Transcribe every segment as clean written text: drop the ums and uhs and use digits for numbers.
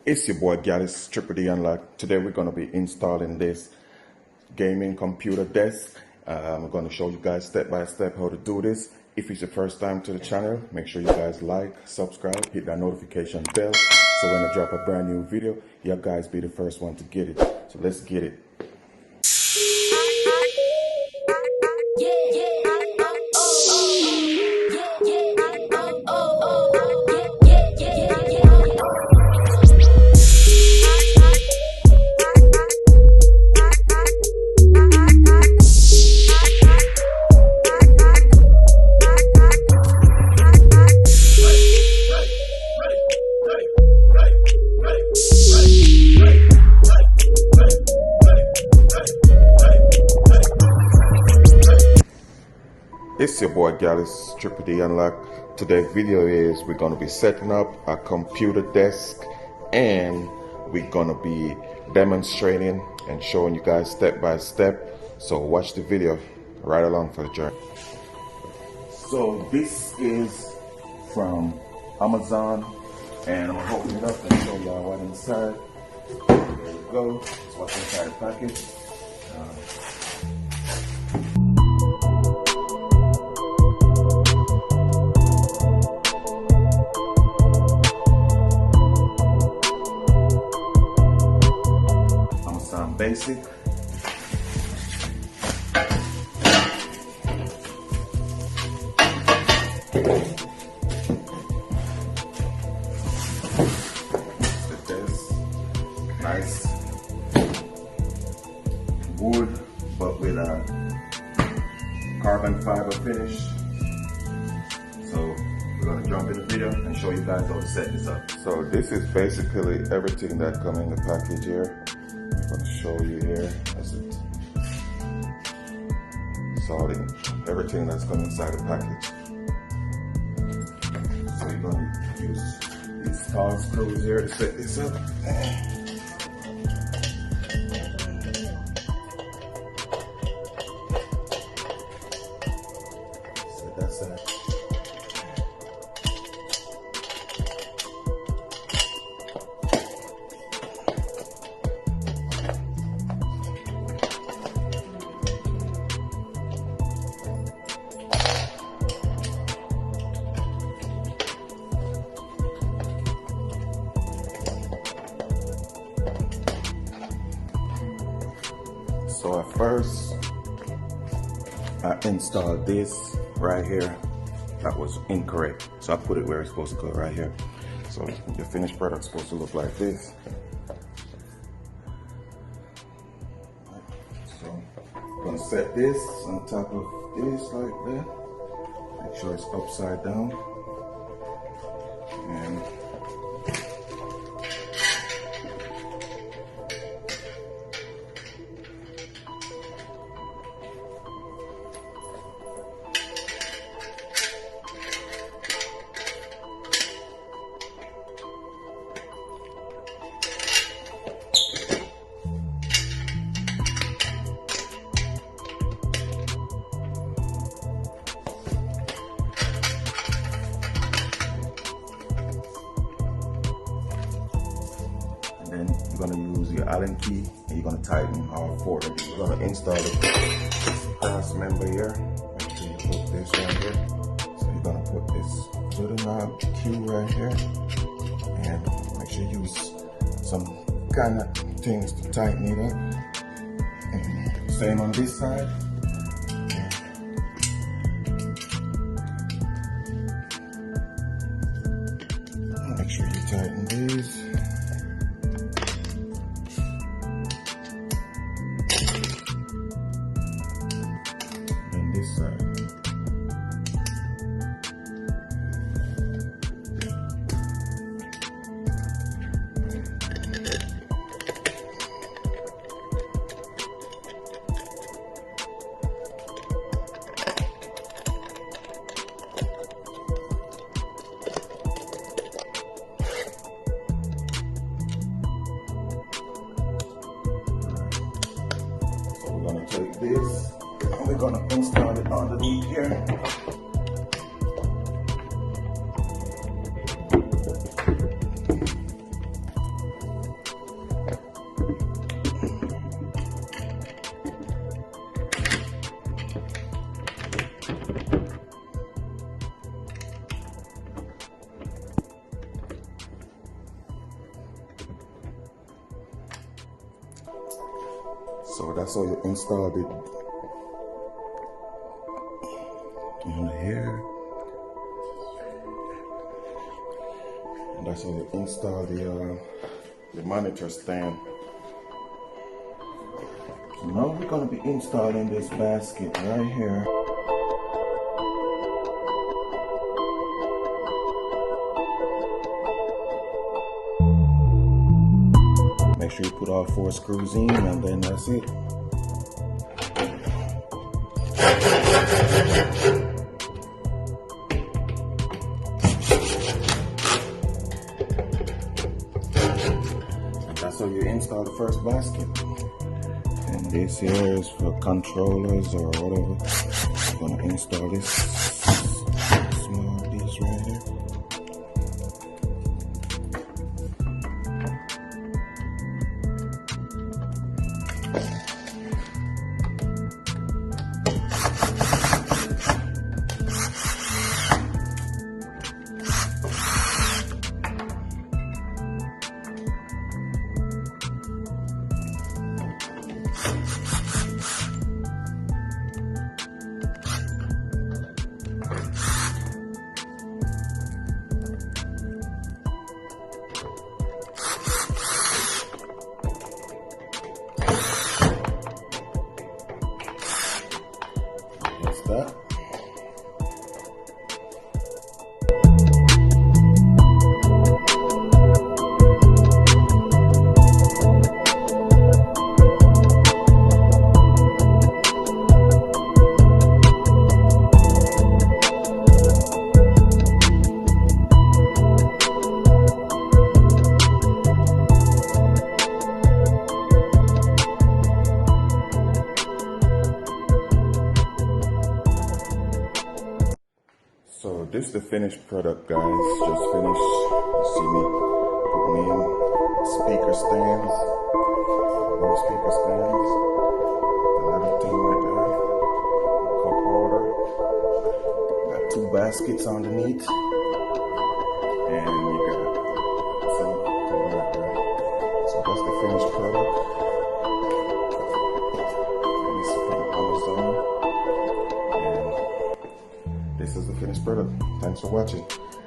It's your boy Gallus, Triple D Unlock. Today we're going to be installing this gaming computer desk. I'm going to show you guys step by step how to do this. If it's your first time to the channel, make sure you guys like, subscribe, hit that notification bell, so when I drop a brand new video, you guys be the first one to get it. So let's get it. It's your boy Gallus, Triple D Unlock. Today's video is we're going to be setting up a computer desk and we're going to be demonstrating and showing you guys step by step. So watch the video right along for the journey. So this is from Amazon and I'm going to open it up and show y'all what's inside. There we go. That's what's inside the package. Basic. This nice wood, but with a carbon fiber finish. So we're gonna jump in the video and show you guys how to set this up. So this is basically everything that comes in the package here. I'm going to show you here. That's it. So everything that's coming inside the package. So you're going to use these tall screws here to set this up. So that's it. So at first, I installed this right here. That was incorrect. So I put it where it's supposed to go, right here. So the finished product's supposed to look like this. So I'm gonna set this on top of this like that. Make sure it's upside down. And then you're going to use your Allen key and you're going to tighten all four. You're going to install the cross member here. Make sure you put this right here. So you're going to put this little knob Q right here. And make sure you use some kind of things to tighten it up. And same on this side. Make sure you tighten these. This side. So we're going to take this and we're going to install it underneath here. So that's how you install it on here. And that's how you install the monitor stand. So now we're going to be installing this basket right here. Make sure you put all 4 screws in, and then that's it. And that's how you install the first basket. And this here is for controllers or whatever. I'm gonna install this small piece right here. That's that. So this is the finished product, guys. Just finished. You see me putting in speaker stands, little speaker stands, the little thing right there, cup holder. Got 2 baskets underneath, and you got something right there. So that's the finished product. This is from Amazon. This is the finished product. Thanks for watching.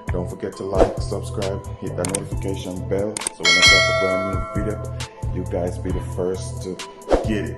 Don't forget to like, subscribe, hit that notification bell so when I drop a brand new video, you guys be the first to get it.